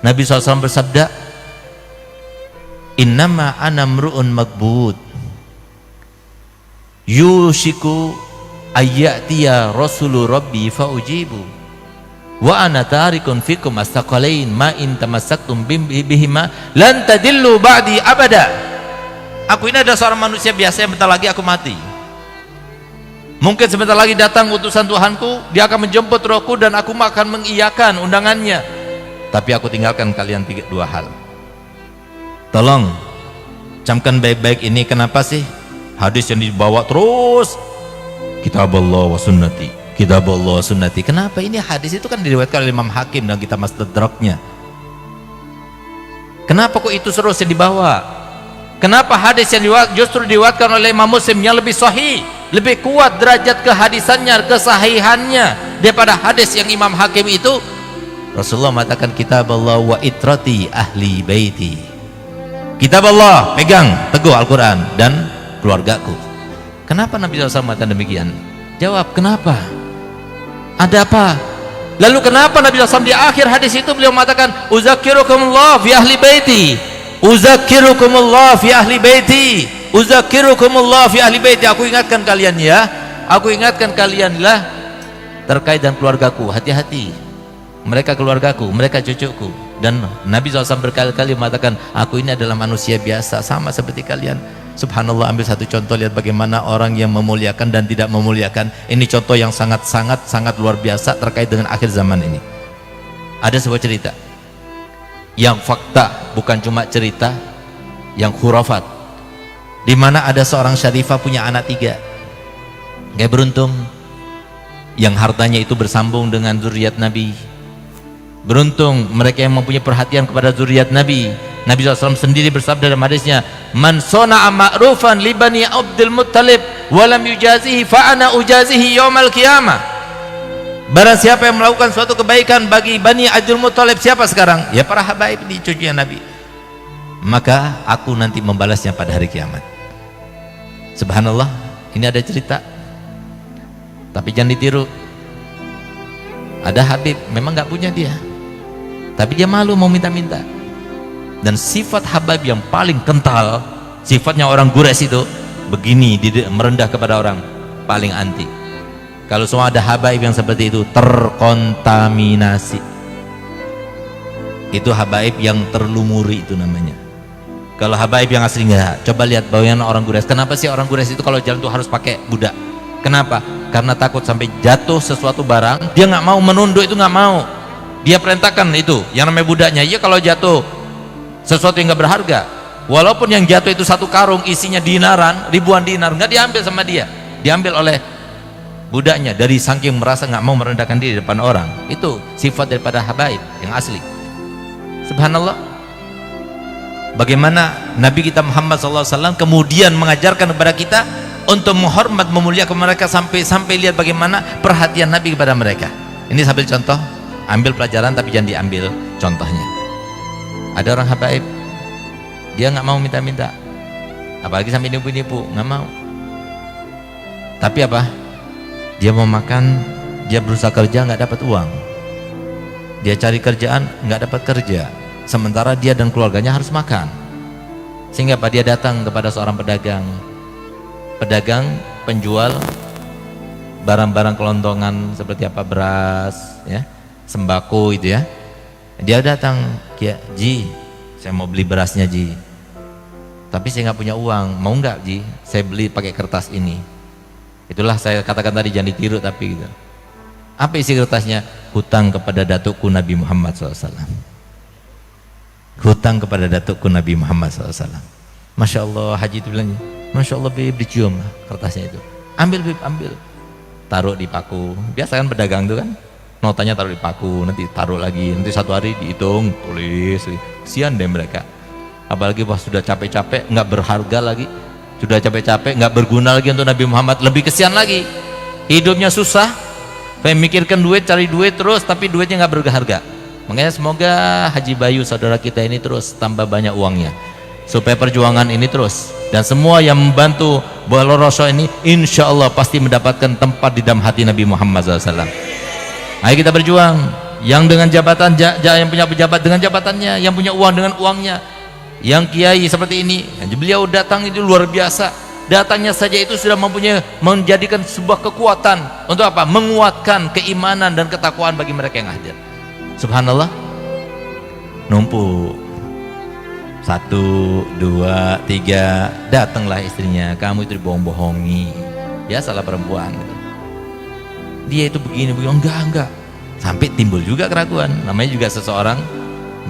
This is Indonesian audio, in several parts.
Nabi SAW bersabda, innama ana mru'un magbud yushiku ayyatiya rasulu rabbi faujibu wa ana tarikun fikum astaqalain ma in tamassaktum bihima lan tadillu ba'di abada. Aku ini adalah seorang manusia biasa yang bentar lagi aku mati. Mungkin sebentar lagi datang utusan Tuhanku, dia akan menjemput rohku dan aku akan mengiyakan undangannya. Tapi aku tinggalkan kalian dua hal. Tolong camkan baik-baik ini. Kenapa sih hadis yang dibawa terus kitab Allah wa sunnati, kitab Allah wa sunnati? Kenapa ini hadis itu kan diriwayatkan oleh Imam Hakim dan kita Mustadraknya? Kenapa kok itu terus yang dibawa? Kenapa hadis yang justru diriwayatkan oleh Imam Muslim yang lebih sahih, lebih kuat derajat kehadisannya, kesahihannya daripada hadis yang Imam Hakim itu? Rasulullah mengatakan kitab Allah wa itrati ahli baiti. Kitab Allah, pegang teguh Al-Quran, dan keluargaku. Kenapa Nabi SAW mengatakan demikian? Jawab, kenapa? Ada apa? Lalu kenapa Nabi SAW di akhir hadis itu beliau mengatakan uzakirukumullah fi ahli baiti, uzakirukumullah fi ahli baiti, uzakirukumullah fi ahli baiti. Aku ingatkan kalian ya, aku ingatkan kalian lah terkait dengan keluargaku. Hati-hati, mereka keluargaku, mereka cucuku. Dan Nabi SAW berkali-kali mengatakan, aku ini adalah manusia biasa sama seperti kalian. Subhanallah, ambil satu contoh, lihat bagaimana orang yang memuliakan dan tidak memuliakan. Ini contoh yang sangat luar biasa terkait dengan akhir zaman ini. Ada sebuah cerita yang fakta, bukan cuma cerita yang khurafat, di mana ada seorang syarifah punya anak 3. Gak beruntung yang hartanya itu bersambung dengan zuriat Nabi. Beruntung mereka yang mempunyai perhatian kepada zuriat Nabi. Nabi SAW sendiri bersabda dalam hadisnya, man sona'a ma'rufan li bani Abdul Muttalib walam yujazihi fa'ana ujazihi yawmal qiyamah. Barang siapa yang melakukan suatu kebaikan bagi Bani Abdul Muttalib, siapa sekarang? Ya para habaib di cucunya Nabi. Maka aku nanti membalasnya pada hari kiamat. Subhanallah, ini ada cerita. Tapi jangan ditiru. Ada habib, memang nggak punya dia, tapi dia malu mau minta-minta. Dan sifat habib yang paling kental, sifatnya orang Quraisy itu begini, merendah kepada orang, paling anti. Kalau semua ada habaib yang seperti itu, terkontaminasi. Itu habaib yang terlumuri, itu namanya. Kalau habaib yang asli enggak. Coba lihat bagaimana orang Quraisy. Kenapa sih orang Quraisy itu kalau jalan tuh harus pakai budak? Kenapa? Karena takut sampai jatuh sesuatu barang, dia nggak mau menunduk, itu nggak mau. Dia perintahkan itu yang namanya budaknya. Iya, kalau jatuh sesuatu yang nggak berharga, walaupun yang jatuh itu satu karung isinya dinaran, ribuan dinar, nggak diambil sama dia, diambil oleh budaknya. Dari saking merasa nggak mau merendahkan diri di depan orang. Itu sifat daripada habaib yang asli. Subhanallah, bagaimana Nabi kita Muhammad SAW kemudian mengajarkan kepada kita untuk menghormat, memuliakan mereka, sampai lihat bagaimana perhatian Nabi kepada mereka. Ini sambil contoh, ambil pelajaran tapi jangan diambil contohnya. Ada orang habaib, dia nggak mau minta-minta, apalagi sampai nipu-nipu, nggak mau. Tapi apa? Dia mau makan, dia berusaha kerja nggak dapat uang, dia cari kerjaan nggak dapat kerja, sementara dia dan keluarganya harus makan. Sehingga apa? Dia datang kepada seorang pedagang penjual barang-barang kelontongan seperti apa, beras, ya, sembako itu ya. Dia datang, Ji, saya mau beli berasnya Ji, tapi saya nggak punya uang, mau nggak Ji saya beli pakai kertas ini? Itulah saya katakan tadi, jangan ditiru tapi gitu. Apa isi kertasnya? Hutang kepada datukku Nabi Muhammad SAW. Hutang kepada datukku Nabi Muhammad SAW. Masya Allah, Haji itu bilangnya, Masya Allah Bib, dicium kertasnya itu. Ambil Bib, ambil. Taruh di paku. Biasa kan pedagang itu kan, notanya taruh di paku, nanti taruh lagi, nanti satu hari dihitung, tulis. Kesian deh mereka. Apalagi pas sudah capek-capek, nggak berharga lagi. Sudah capek-capek, nggak berguna lagi untuk Nabi Muhammad, lebih kesian lagi. Hidupnya susah, pengen mikirkan duit, cari duit terus, tapi duitnya nggak berharga. Makanya semoga Haji Bayu saudara kita ini terus tambah banyak uangnya, supaya perjuangan ini terus, dan semua yang membantu Bola Rasul ini insya Allah pasti mendapatkan tempat di dalam hati Nabi Muhammad SAW. Ayo kita berjuang. yang dengan jabatan, yang punya pejabat dengan jabatannya, yang punya uang dengan uangnya, yang kiai seperti ini. Beliau datang itu luar biasa, datangnya saja itu sudah menjadikan sebuah kekuatan untuk apa? Menguatkan keimanan dan ketakwaan bagi mereka yang hadir. Subhanallah, numpuk 1, 2, 3, datanglah istrinya, kamu itu dibohong-bohongi, biasalah perempuan gitu. Dia itu begini, enggak, sampai timbul juga keraguan. Namanya juga seseorang,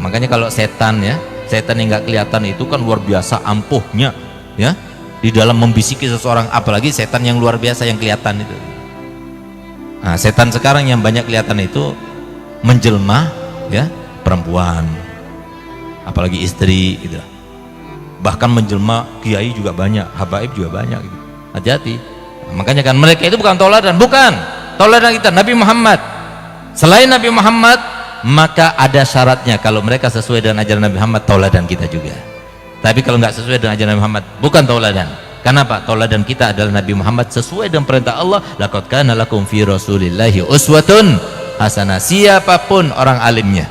makanya kalau setan ya, setan yang nggak kelihatan itu kan luar biasa ampuhnya ya, di dalam membisiki seseorang, apalagi setan yang luar biasa yang kelihatan itu. Nah, setan sekarang yang banyak kelihatan itu menjelma ya, perempuan, apalagi istri gitu. Bahkan menjelma kiai juga banyak, habaib juga banyak gitu. Hati-hati. Makanya kan mereka itu bukan toladan, toladan kita Nabi Muhammad. Selain Nabi Muhammad, maka ada syaratnya. Kalau mereka sesuai dengan ajaran Nabi Muhammad, toladan kita juga. Tapi kalau nggak sesuai dengan ajaran Nabi Muhammad, bukan toladan. Kenapa? Toladan kita adalah Nabi Muhammad sesuai dengan perintah Allah. Laqad kana lakum fi Rasulillahi uswatun hasanah. Siapapun orang alimnya,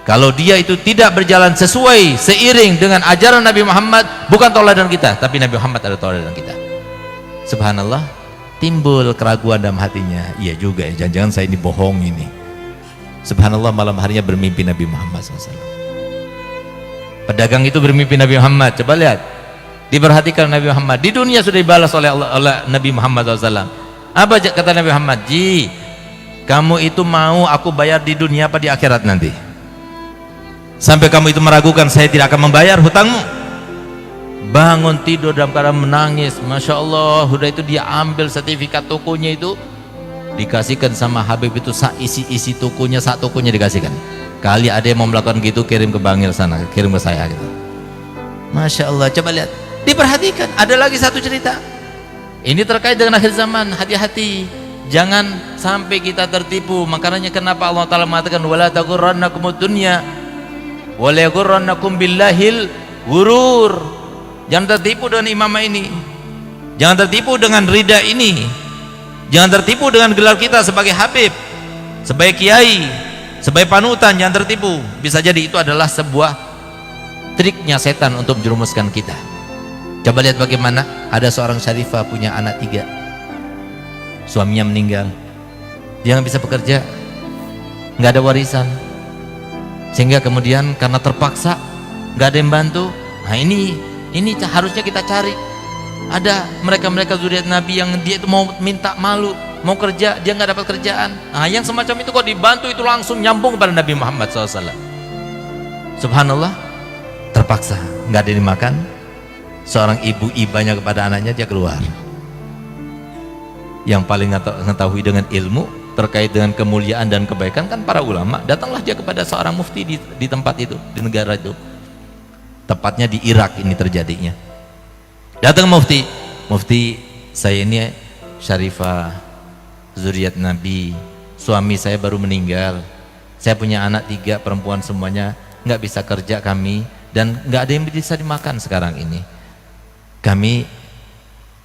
kalau dia itu tidak berjalan sesuai seiring dengan ajaran Nabi Muhammad, bukan toladan kita, tapi Nabi Muhammad adalah toladan kita. Subhanallah, timbul keraguan dalam hatinya. Iya juga ya, jangan-jangan saya ini bohong ini. Subhanallah, malam harinya bermimpi Nabi Muhammad SAW. Pedagang itu bermimpi Nabi Muhammad. Coba lihat, diperhatikan Nabi Muhammad. Di dunia sudah dibalas oleh Allah, oleh Nabi Muhammad SAW. Apa kata Nabi Muhammad? Ji, kamu itu mau aku bayar di dunia apa di akhirat nanti? Sampai kamu itu meragukan saya tidak akan membayar hutangmu. Bangun tidur dalam keadaan menangis. Masya Allah, udah itu dia ambil sertifikat tokonya itu, dikasihkan sama Habib itu, isi tokonya, sak tokonya dikasihkan. Kali ada yang mau melakukan gitu, kirim ke Bangil sana, kirim ke saya gitu. Masya Allah, coba lihat, diperhatikan. Ada lagi satu cerita, ini terkait dengan akhir zaman. Hati-hati, jangan sampai kita tertipu. Makanya kenapa Allah Ta'ala mengatakan wala taghurrannakumud dunya wala yaghurrannakum billahil ghurur. Jangan tertipu dengan imamah ini, jangan tertipu dengan rida ini, jangan tertipu dengan gelar kita sebagai Habib, sebagai kiai, sebagai panutan. Jangan tertipu. Bisa jadi itu adalah sebuah triknya setan untuk menjerumuskan kita. Coba lihat bagaimana ada seorang syarifah punya anak 3, suaminya meninggal, dia nggak bisa bekerja, nggak ada warisan, sehingga kemudian karena terpaksa nggak ada yang bantu. Nah ini harusnya kita cari. Ada mereka zuriat Nabi yang dia itu mau minta malu, mau kerja, dia nggak dapat kerjaan. Nah, yang semacam itu kok dibantu, itu langsung nyambung kepada Nabi Muhammad SAW. Subhanallah, terpaksa nggak ada yang dimakan. Seorang ibu ibanya kepada anaknya, dia keluar. Yang paling mengetahui dengan ilmu terkait dengan kemuliaan dan kebaikan kan para ulama. Datanglah dia kepada seorang mufti di tempat itu, di negara itu. Tepatnya di Irak ini terjadinya. Datang mufti, saya ini syarifah zuriat Nabi, suami saya baru meninggal, saya punya anak 3 perempuan semuanya, nggak bisa kerja kami, dan nggak ada yang bisa dimakan sekarang ini. Kami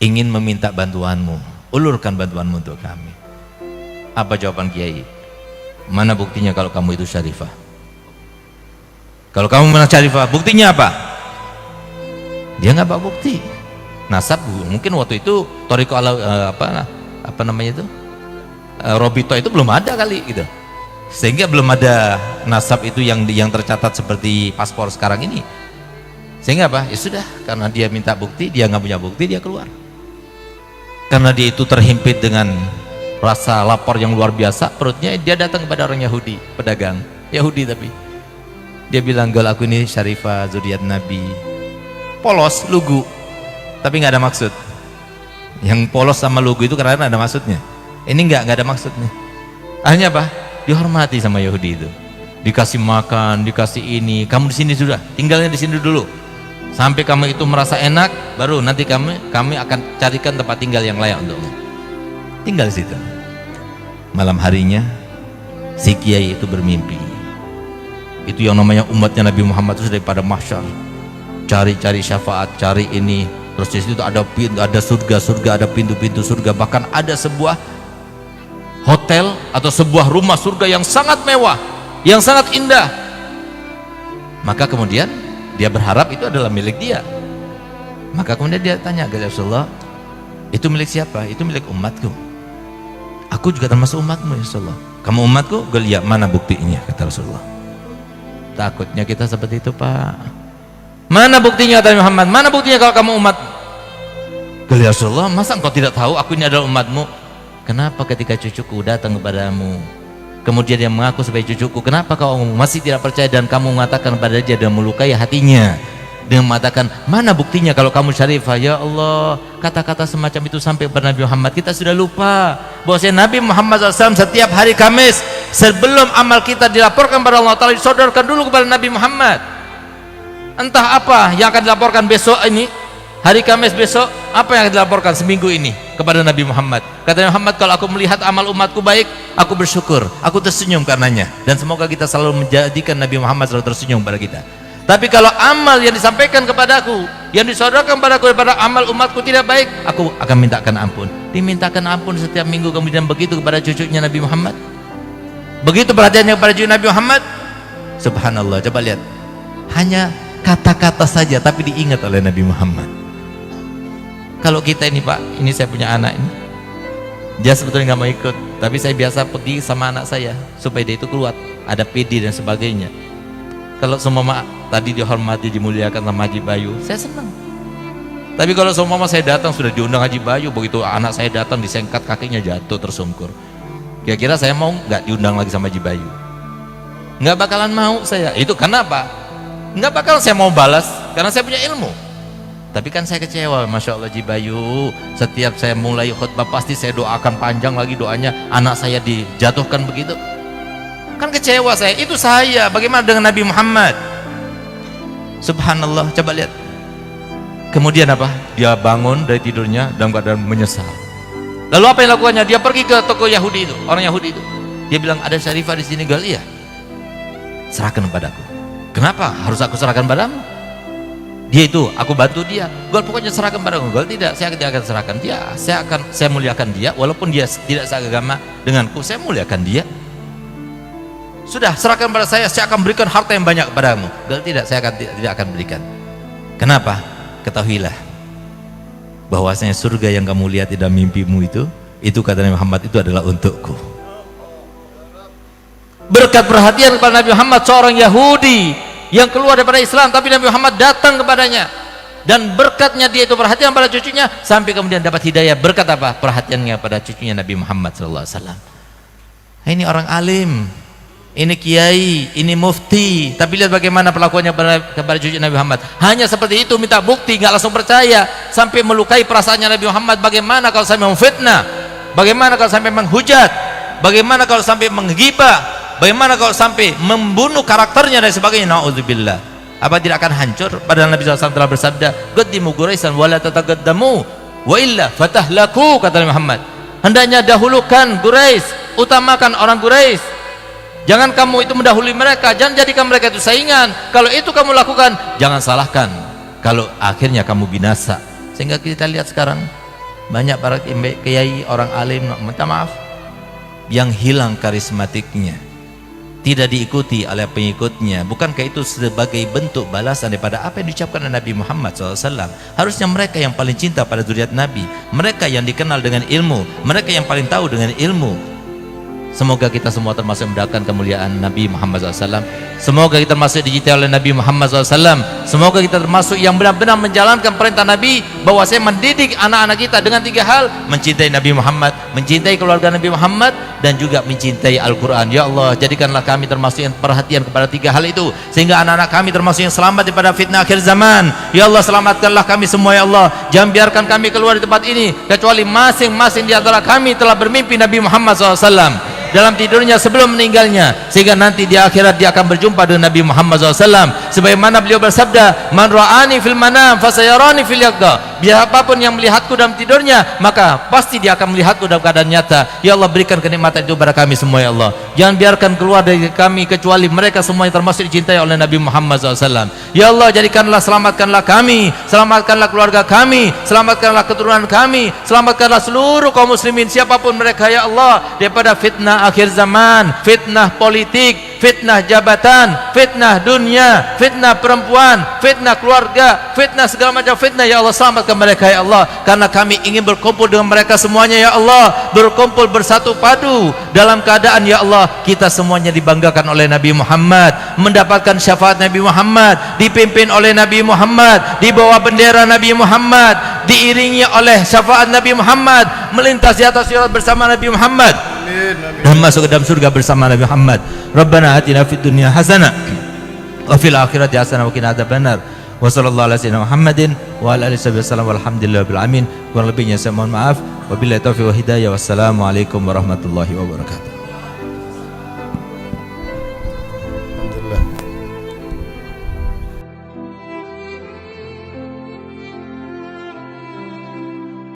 ingin meminta bantuanmu, ulurkan bantuanmu untuk kami. Apa jawaban kiai? Mana buktinya kalau kamu itu syarifah? Kalau kamu menang syarifah, buktinya apa? Dia nggak bawa bukti. Nasab mungkin waktu itu Toriko apa namanya itu, Robito itu belum ada kali gitu, sehingga belum ada nasab itu yang tercatat seperti paspor sekarang ini. Sehingga apa? Ya sudah, karena dia minta bukti, dia nggak punya bukti, dia keluar. Karena dia itu terhimpit dengan rasa lapar yang luar biasa perutnya, dia datang kepada orang Yahudi, pedagang Yahudi, tapi dia bilang, "Gal, aku ini syarifah zuriat Nabi." Polos, lugu, tapi nggak ada maksud. Yang polos sama lugu itu karena ada maksudnya. Ini nggak ada maksudnya. Akhirnya apa? Dihormati sama Yahudi itu, dikasih makan, dikasih ini. Kamu di sini sudah, tinggalnya di sini dulu. Sampai kamu itu merasa enak, baru nanti kami akan carikan tempat tinggal yang layak untukmu. Tinggal di situ. Malam harinya si kiai itu bermimpi. Itu yang namanya umatnya Nabi Muhammad itu daripada mahsyar, cari syafaat, cari ini. Terus di situ ada surga, ada pintu-pintu surga, bahkan ada sebuah hotel atau sebuah rumah surga yang sangat mewah. yang sangat indah. Maka kemudian dia berharap itu adalah milik dia. Maka kemudian dia tanya kepada Rasulullah, itu milik siapa? Itu milik umatku. Aku juga termasuk umatmu ya Rasulullah. Kamu umatku? Iya. Mana buktinya? Kata Rasulullah. Takutnya kita seperti itu, Pak. Mana buktinya, kata Muhammad? Mana buktinya kalau kamu umat? Ya Rasulullah, masa engkau tidak tahu aku ini adalah umatmu? Kenapa ketika cucuku datang kepadamu, kemudian dia mengaku sebagai cucuku, kenapa kau masih tidak percaya dan kamu mengatakan kepada dia dan melukai hatinya dengan mengatakan, mana buktinya kalau kamu syarifah? Ya Allah, kata-kata semacam itu sampai kepada Nabi Muhammad. Kita sudah lupa bahwasanya Nabi Muhammad SAW setiap hari Kamis sebelum amal kita dilaporkan kepada Allah Ta'ala, disodorkan dulu kepada Nabi Muhammad. Entah apa yang akan dilaporkan besok ini, hari Kamis besok, apa yang akan dilaporkan seminggu ini kepada Nabi Muhammad. Kata Muhammad, kalau aku melihat amal umatku baik, aku bersyukur, aku tersenyum karenanya. Dan semoga kita selalu menjadikan Nabi Muhammad selalu tersenyum pada kita. Tapi kalau amal yang disampaikan kepadaku, yang disodorkan padaku daripada amal umatku tidak baik, aku akan mintakan ampun. Dimintakan ampun setiap minggu, kemudian begitu kepada cucunya Nabi Muhammad. Begitu perhatiannya kepada cucu Nabi Muhammad. Subhanallah, coba lihat. Hanya kata-kata saja tapi diingat oleh Nabi Muhammad. Kalau kita ini, Pak, ini saya punya anak ini, dia sebetulnya nggak mau ikut, tapi saya biasa pergi sama anak saya supaya dia itu keluar, ada PD dan sebagainya. Kalau semua tadi dihormati, dimuliakan sama Haji Bayu, saya senang. Tapi kalau semua saya datang sudah diundang Haji Bayu, begitu anak saya datang disengkat kakinya jatuh tersungkur. Kira-kira saya mau nggak diundang lagi sama Haji Bayu? Nggak bakalan mau saya. Itu kenapa? Nggak bakal saya mau balas karena saya punya ilmu. Tapi kan saya kecewa, Masya Allah Haji Bayu, setiap saya mulai khutbah pasti saya doakan panjang lagi doanya, anak saya dijatuhkan begitu. Kan kecewa saya, itu saya. Bagaimana dengan Nabi Muhammad? Subhanallah, coba lihat. Kemudian apa? Dia bangun dari tidurnya dalam keadaan menyesal. Lalu apa yang lakukannya? Dia pergi ke toko Yahudi itu, orang Yahudi itu. Dia bilang, ada syarifah di sini, Gal? Iya. Serahkan padaku. Kenapa harus aku serahkan padamu? Dia itu, aku bantu dia. Gal, pokoknya serahkan padaku. Gal, tidak, saya tidak akan serahkan dia. Saya muliakan dia, walaupun dia tidak seagama denganku, saya muliakan dia. Sudah, serahkan pada saya akan berikan harta yang banyak kepadamu. Gal, tidak, saya tidak akan berikan. Kenapa? Ketahuilah bahwasanya surga yang kamu lihat di dalam mimpimu itu kata Nabi Muhammad, itu adalah untukku. Berkat perhatian kepada Nabi Muhammad, seorang Yahudi yang keluar daripada Islam, tapi Nabi Muhammad datang kepadanya, dan berkatnya dia itu perhatian pada cucunya, sampai kemudian dapat hidayah. Berkat apa? Perhatiannya pada cucunya Nabi Muhammad SAW. Ini orang alim, ini kiai, ini mufti, tapi lihat bagaimana perlakuannya kepada cucu Nabi Muhammad. Hanya seperti itu, minta bukti, nggak langsung percaya, sampai melukai perasaannya Nabi Muhammad. Bagaimana kalau sampai memfitnah? Bagaimana kalau sampai menghujat? Bagaimana kalau sampai menggibah? Bagaimana kalau sampai membunuh karakternya dan sebagainya? Na'udzubillah. Apa tidak akan hancur? Padahal Nabi SAW telah bersabda, "Qaddimu Quraisyan wa la tataqaddamu, wa illa fatahlaku," kata Nabi Muhammad. Hendaknya dahulukan Quraisy, utamakan orang Quraisy. Jangan kamu itu mendahului mereka, jangan jadikan mereka itu saingan. Kalau itu kamu lakukan, jangan salahkan kalau akhirnya kamu binasa. Sehingga kita lihat sekarang banyak para kiai, orang alim, minta maaf, yang hilang karismatiknya, tidak diikuti oleh pengikutnya. Bukankah itu sebagai bentuk balasan daripada apa yang diucapkan oleh Nabi Muhammad SAW? Harusnya mereka yang paling cinta pada zuriat Nabi, mereka yang dikenal dengan ilmu, mereka yang paling tahu dengan ilmu. Semoga kita semua termasuk mendapatkan kemuliaan Nabi Muhammad SAW. Semoga kita termasuk dicintai oleh Nabi Muhammad SAW. Semoga kita termasuk yang benar-benar menjalankan perintah Nabi, bahwa saya mendidik anak-anak kita dengan 3 hal: mencintai Nabi Muhammad, mencintai keluarga Nabi Muhammad, dan juga mencintai Al-Quran. Ya Allah, jadikanlah kami termasuk yang perhatian kepada 3 hal itu, sehingga anak-anak kami termasuk yang selamat daripada fitnah akhir zaman. Ya Allah, selamatkanlah kami semua ya Allah. Jangan biarkan kami keluar di tempat ini kecuali masing-masing di antara kami telah bermimpi Nabi Muhammad SAW dalam tidurnya sebelum meninggalnya, sehingga nanti di akhirat dia akan berjumpa dengan Nabi Muhammad SAW. Sebagaimana beliau bersabda, "Man ra'ani fil manam fasayarani fil yaqza." Siapapun yang melihatku dalam tidurnya, maka pasti dia akan melihatku dalam keadaan nyata. Ya Allah, berikan kenikmatan itu kepada kami semua ya Allah. Jangan biarkan keluar dari kami kecuali mereka semua yang termasuk dicintai oleh Nabi Muhammad SAW. Ya Allah, jadikanlah, selamatkanlah kami, selamatkanlah keluarga kami, selamatkanlah keturunan kami, selamatkanlah seluruh kaum muslimin siapapun mereka ya Allah, daripada fitnah akhir zaman, fitnah politik, fitnah jabatan, fitnah dunia, fitnah perempuan, fitnah keluarga, fitnah segala macam fitnah. Ya Allah, selamatkan mereka ya Allah, karena kami ingin berkumpul dengan mereka semuanya ya Allah, berkumpul bersatu padu dalam keadaan ya Allah kita semuanya dibanggakan oleh Nabi Muhammad, mendapatkan syafaat Nabi Muhammad, dipimpin oleh Nabi Muhammad, di bawah bendera Nabi Muhammad, diiringi oleh syafaat Nabi Muhammad, melintas di atas sirat bersama Nabi Muhammad, dan masuk ke dalam surga bersama Nabi Muhammad. Rabbana atina fid dunya hasanah wa fil akhirati hasanah wa qina adzabannar. Wa sallallahu ala sayyidina Muhammadin wa ala alihi wasallam walhamdulillahi rabbil alamin. Kurang lebihnya saya mohon maaf. Wabillahi taufiq wa hidayah. Wassalamualaikum warahmatullahi wabarakatuh.